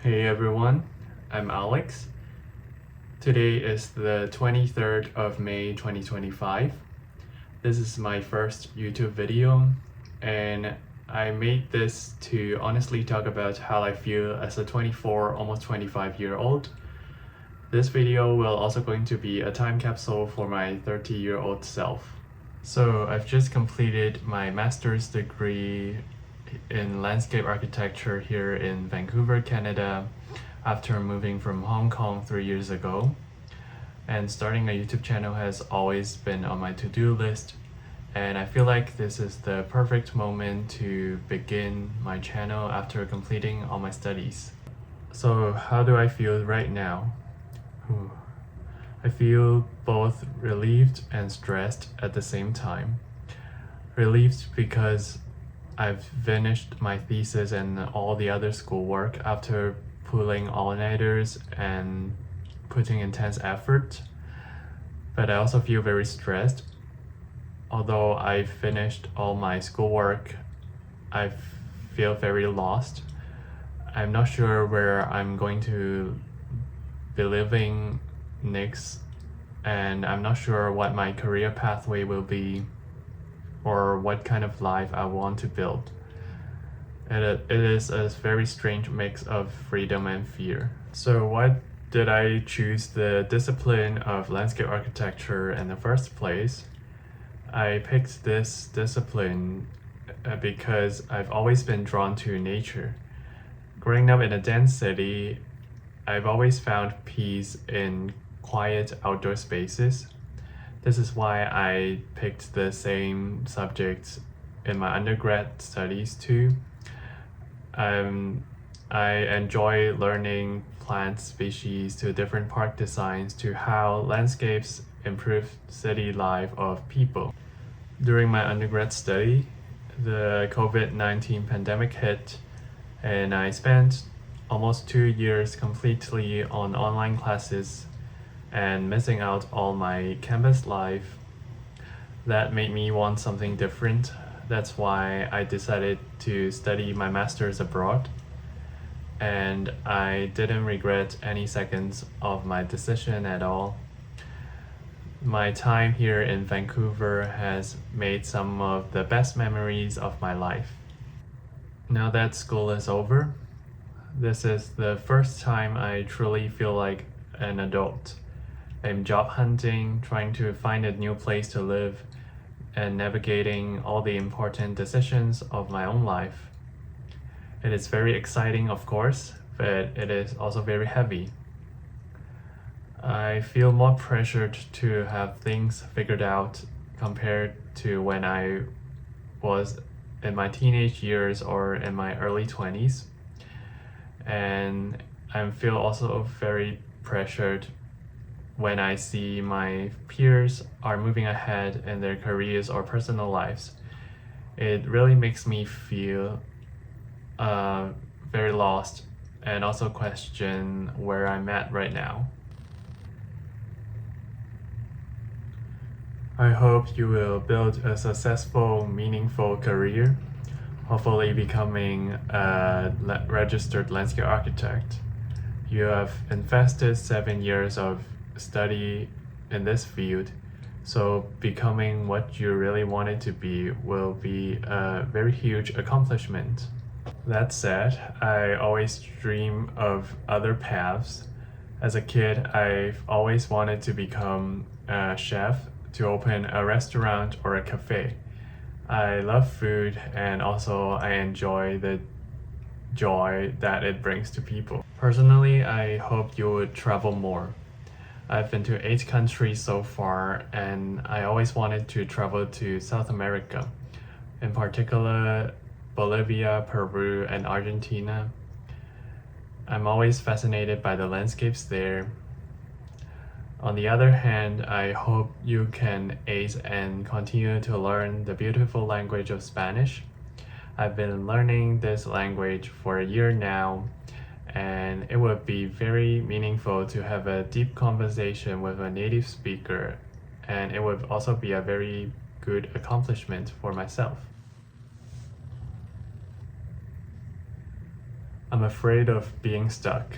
Hey everyone, I'm Alex. Today is the 23rd of May 2025. This is my first YouTube video, and I made this to honestly talk about how I feel as a 24, almost 25-year-old. This video will also going to be a time capsule for my 30-year-old self. So I've just completed my master's degree in landscape architecture here in Vancouver, Canada, after moving from Hong Kong 3 years ago. And starting a YouTube channel has always been on my to-do list, and I feel like this is the perfect moment to begin my channel after completing all my studies. So how do I feel right now? I feel both relieved and stressed at the same time. Relieved because I've finished my thesis and all the other schoolwork after pulling all-nighters and putting intense effort. But I also feel very stressed. Although I finished all my schoolwork, I feel very lost. I'm not sure where I'm going to be living next, and I'm not sure what my career pathway will be or what kind of life I want to build. It is a very strange mix of freedom and fear. So why did I choose the discipline of landscape architecture in the first place? I picked this discipline because I've always been drawn to nature. Growing up in a dense city, I've always found peace in quiet outdoor spaces. This is why I picked the same subjects in my undergrad studies too. I enjoy learning plant species to different park designs to how landscapes improve city life of people. During my undergrad study, the COVID-19 pandemic hit, and I spent almost 2 years completely on online classes and missing out all my campus life. That made me want something different. That's why I decided to study my master's abroad, and I didn't regret any seconds of my decision at all. My time here in Vancouver has made some of the best memories of my life. Now that school is over, this is the first time I truly feel like an adult. I'm job hunting, trying to find a new place to live, and navigating all the important decisions of my own life. It is very exciting, of course, but it is also very heavy. I feel more pressured to have things figured out compared to when I was in my teenage years or in my early 20s. And I feel also very pressured when I see my peers are moving ahead in their careers or personal lives. It really makes me feel very lost and also question where I'm at right now. I hope you will build a successful, meaningful career, hopefully becoming a registered landscape architect. You have invested 7 years of study in this field, so becoming what you really wanted to be will be a very huge accomplishment. That said, I always dream of other paths. As a kid, I've always wanted to become a chef, to open a restaurant or a cafe. I love food, and also I enjoy the joy that it brings to people. Personally, I hope you would travel more. I've been to 8 countries so far, and I always wanted to travel to South America, in particular Bolivia, Peru, and Argentina. I'm always fascinated by the landscapes there. On the other hand, I hope you can ace and continue to learn the beautiful language of Spanish. I've been learning this language for a year now, and it would be very meaningful to have a deep conversation with a native speaker, and it would also be a very good accomplishment for myself. I'm afraid of being stuck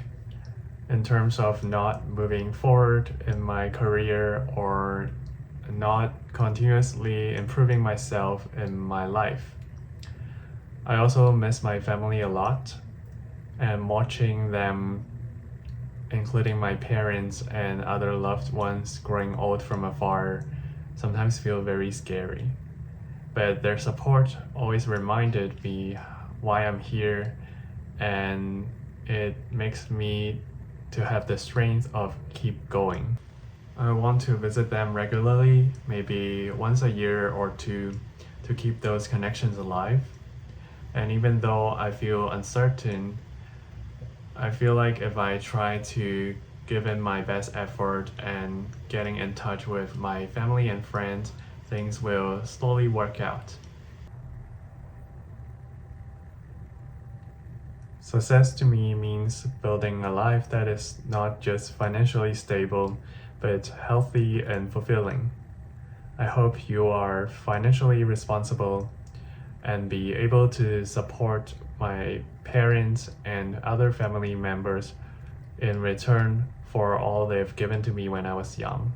in terms of not moving forward in my career or not continuously improving myself in my life. I also miss my family a lot, and watching them, including my parents and other loved ones, growing old from afar sometimes feel very scary. But their support always reminded me why I'm here, and it makes me to have the strength of keep going. I want to visit them regularly, maybe once a year or two, to keep those connections alive. And even though I feel uncertain, I feel like if I try to give in my best effort and getting in touch with my family and friends, things will slowly work out. Success to me means building a life that is not just financially stable, but healthy and fulfilling. I hope you are financially responsible and be able to support my parents and other family members in return for all they've given to me when I was young.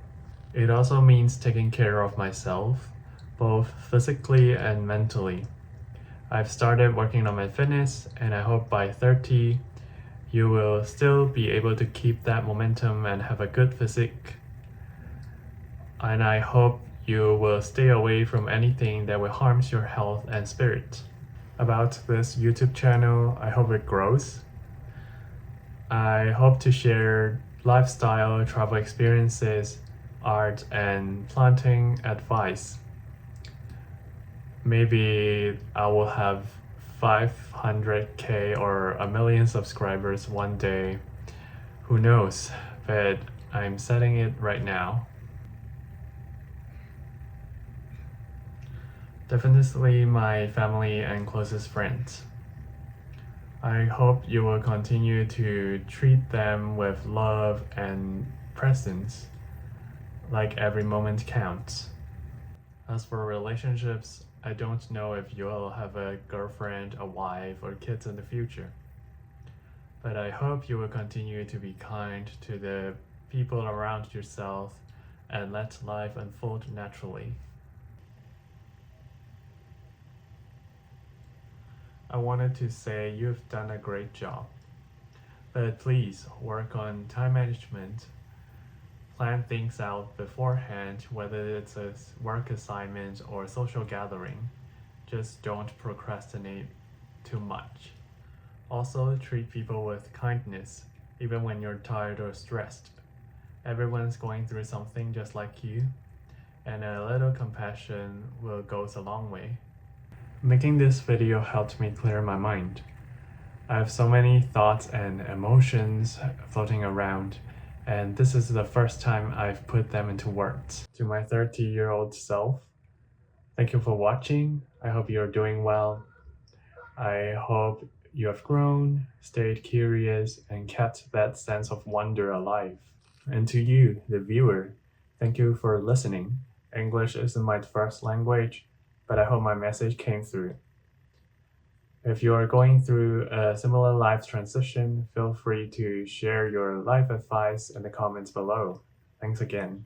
It also means taking care of myself, both physically and mentally. I've started working on my fitness, and I hope by 30, you will still be able to keep that momentum and have a good physique. And I hope you will stay away from anything that will harm your health and spirit. About this YouTube channel, I hope it grows. I hope to share lifestyle, travel experiences, art, and planting advice. Maybe I will have 500k or a million subscribers one day. Who knows? But I'm setting it right now. Definitely my family and closest friends. I hope you will continue to treat them with love and presence, like every moment counts. As for relationships, I don't know if you'll have a girlfriend, a wife, or kids in the future. But I hope you will continue to be kind to the people around yourself and let life unfold naturally. I wanted to say you've done a great job, but please work on time management. Plan things out beforehand, whether it's a work assignment or social gathering. Just don't procrastinate too much. Also, treat people with kindness, even when you're tired or stressed. Everyone's going through something just like you, and a little compassion goes a long way. Making this video helped me clear my mind. I have so many thoughts and emotions floating around, and this is the first time I've put them into words. To my 30-year-old self, thank you for watching. I hope you're doing well. I hope you have grown, stayed curious, and kept that sense of wonder alive. And to you, the viewer, thank you for listening. English isn't my first language, but I hope my message came through. If you are going through a similar life transition, feel free to share your life advice in the comments below. Thanks again.